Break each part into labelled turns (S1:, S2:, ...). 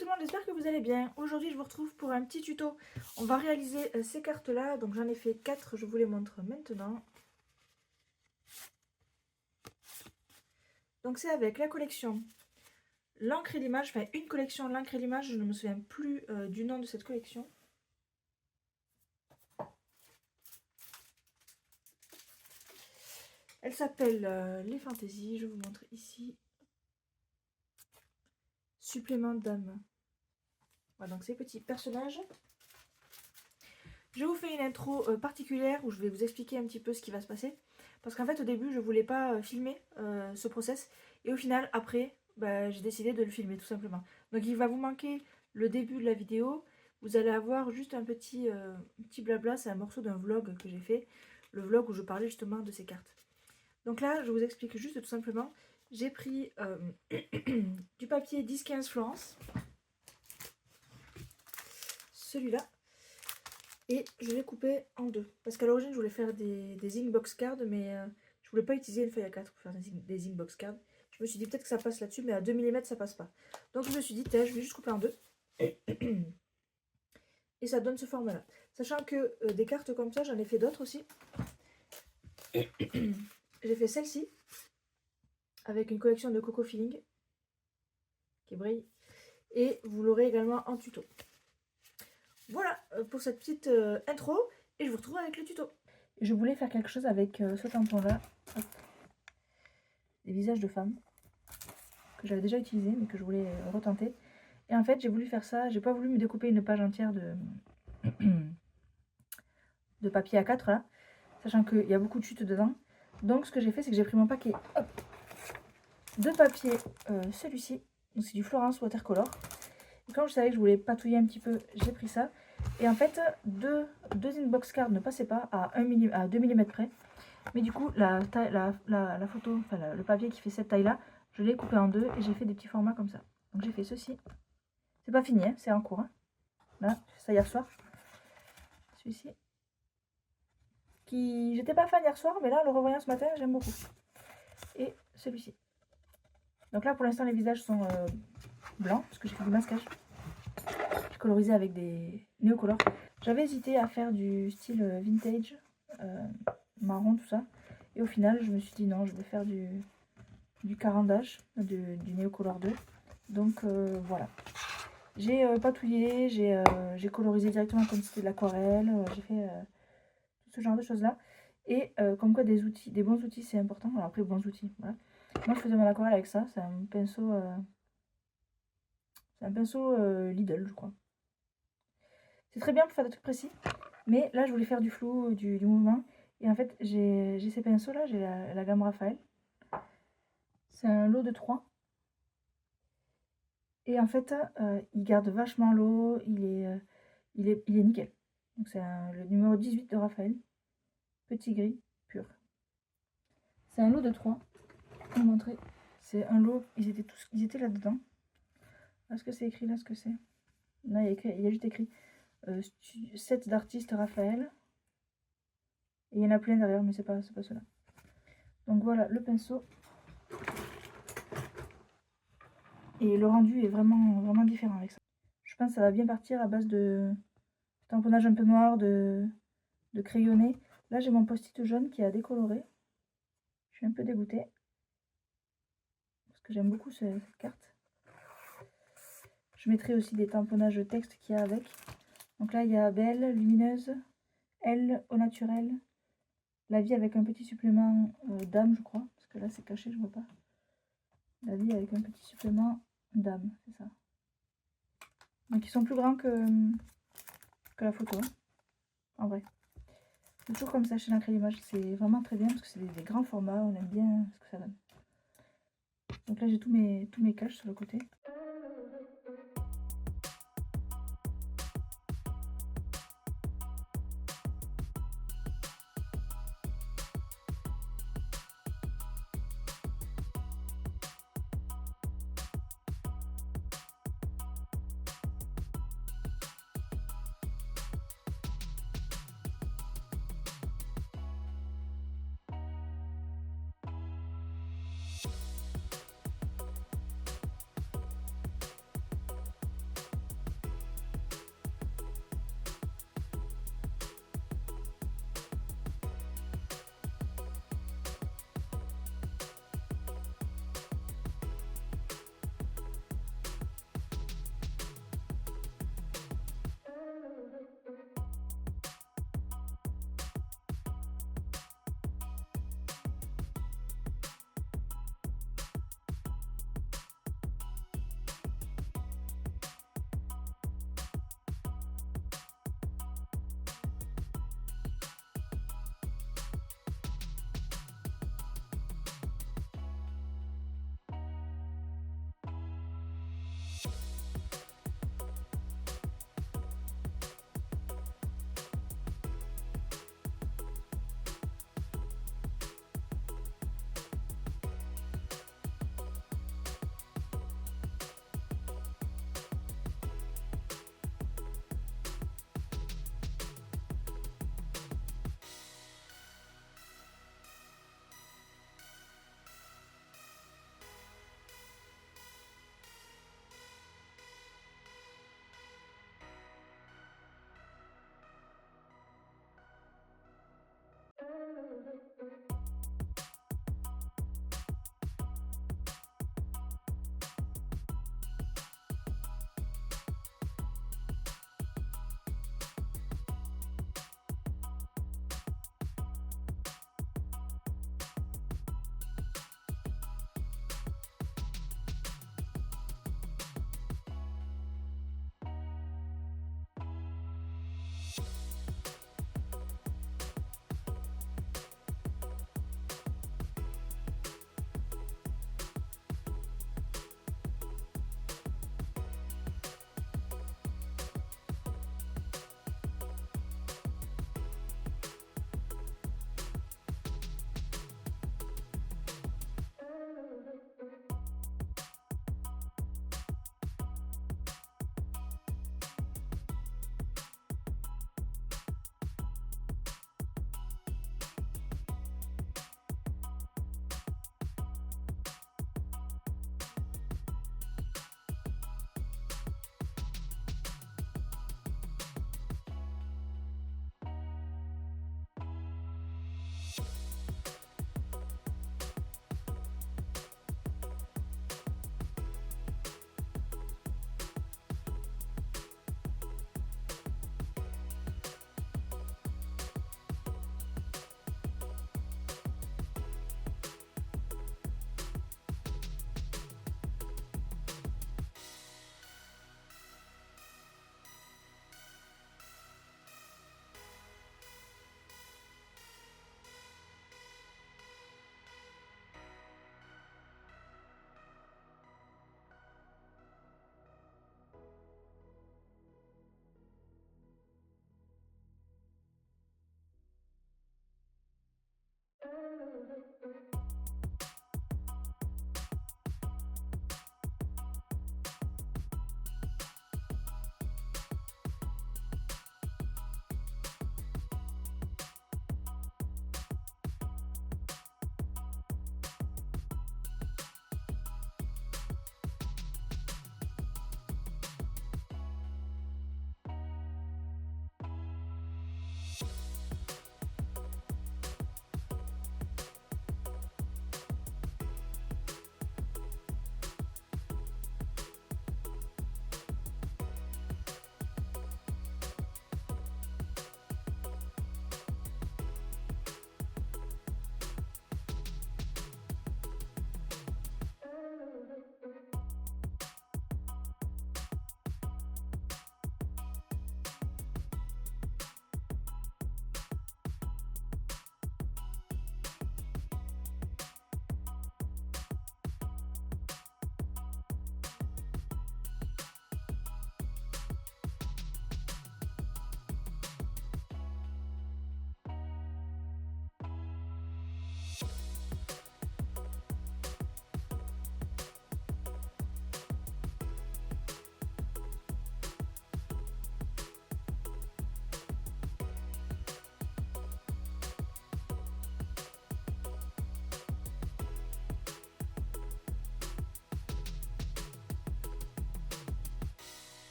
S1: tout le monde, j'espère que vous allez bien. Aujourd'hui je vous retrouve pour un petit tuto. On va réaliser ces cartes là, donc j'en ai fait 4, je vous les montre maintenant. Donc c'est avec la collection l'encre et l'image, enfin une collection l'encre et l'image, je ne me souviens plus du nom de cette collection. Elle s'appelle les fantaisies, je vous montre ici. Supplément d'âme. Voilà, donc ces petits personnages. Je vous fais une intro particulière où je vais vous expliquer un petit peu ce qui va se passer. Parce qu'en fait au début je voulais pas filmer ce process. Et au final après j'ai décidé de le filmer tout simplement. Donc il va vous manquer le début de la vidéo. Vous allez avoir juste un petit blabla, c'est un morceau d'un vlog que j'ai fait. Le vlog où je parlais justement de ces cartes. Donc là je vous explique juste tout simplement. J'ai pris du papier 10-15 Florence. Celui-là. Et je l'ai coupé en deux. Parce qu'à l'origine, je voulais faire des inbox cards, mais je voulais pas utiliser une feuille A4 pour faire des inbox cards. Je me suis dit peut-être que ça passe là-dessus, mais à 2 mm, ça passe pas. Donc je me suis dit, tiens, je vais juste couper en deux. Et ça donne ce format-là. Sachant que des cartes comme ça, j'en ai fait d'autres aussi. J'ai fait celle-ci, avec une collection de Coco Feeling, qui brille. Et vous l'aurez également en tuto. Voilà pour cette petite intro et je vous retrouve avec le tuto. Je voulais faire quelque chose avec ce tampon là, des visages de femmes que j'avais déjà utilisé mais que je voulais retenter. Et en fait j'ai voulu faire ça, j'ai pas voulu me découper une page entière de papier A4 là, sachant qu'il y a beaucoup de chutes dedans. Donc ce que j'ai fait c'est que j'ai pris mon paquet de papier, celui-ci, donc c'est du Florence Watercolor. Et comme je savais que je voulais patouiller un petit peu, j'ai pris ça. Et en fait, deux inbox cards ne passaient pas à 2 mm près. Mais du coup, la photo, enfin le papier qui fait cette taille-là, je l'ai coupé en deux et j'ai fait des petits formats comme ça. Donc j'ai fait ceci. C'est pas fini, hein, c'est en cours. Hein. Là, j'ai fait ça hier soir. Celui-ci. J'étais pas fan hier soir, mais là, le revoyant ce matin, j'aime beaucoup. Et celui-ci. Donc là, pour l'instant, les visages sont blancs, parce que j'ai fait du masquage. J'ai colorisé avec des néocolores. J'avais hésité à faire du style vintage, marron, tout ça. Et au final, je me suis dit non, je vais faire du carandage, du néocolore 2. Donc voilà. J'ai patouillé, j'ai colorisé directement comme si c'était de l'aquarelle. J'ai fait tout ce genre de choses là. Et comme quoi des outils, des bons outils, c'est important. Alors après, bons outils, voilà. Moi, je faisais mon aquarelle avec ça. C'est un pinceau... Lidl, je crois. C'est très bien pour faire des trucs précis. Mais là, je voulais faire du flou, du mouvement. Et en fait, j'ai ces pinceaux-là. J'ai la gamme Raphaël. C'est un lot de 3. Et en fait, il garde vachement l'eau. Il est nickel. Donc c'est le numéro 18 de Raphaël. Petit gris, pur. C'est un lot de 3. Je vais vous montrer. C'est un lot. Ils étaient là-dedans. Est-ce que c'est écrit là ce que c'est? Non, il y a juste écrit 7 d'artistes Raphaël. Et il y en a plein derrière, mais c'est pas cela. Donc voilà le pinceau. Et le rendu est vraiment différent avec ça. Je pense que ça va bien partir à base de tamponnage un peu noir, de crayonné. Là j'ai mon post-it jaune qui a décoloré. Je suis un peu dégoûtée. Parce que j'aime beaucoup cette carte. Je mettrai aussi des tamponnages texte qu'il y a avec. Donc là il y a belle, lumineuse, elle au naturel. La vie avec un petit supplément d'âme, je crois. Parce que là, c'est caché, je vois pas. La vie avec un petit supplément d'âme, c'est ça. Donc, ils sont plus grands que la photo. Hein. En vrai. C'est toujours comme ça chez l'encre et l'image. C'est vraiment très bien parce que c'est des grands formats. On aime bien ce que ça donne. Donc là, j'ai tous mes caches sur le côté.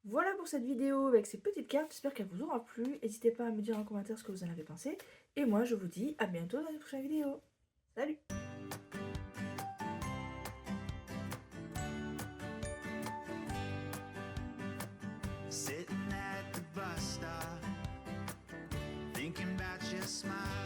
S1: Voilà pour cette vidéo avec ces petites cartes, j'espère qu'elle vous aura plu. N'hésitez pas à me dire en commentaire ce que vous en avez pensé. Et moi je vous dis à bientôt dans une prochaine vidéo. Salut!
S2: Sitting at the bus stop, thinking about your smile.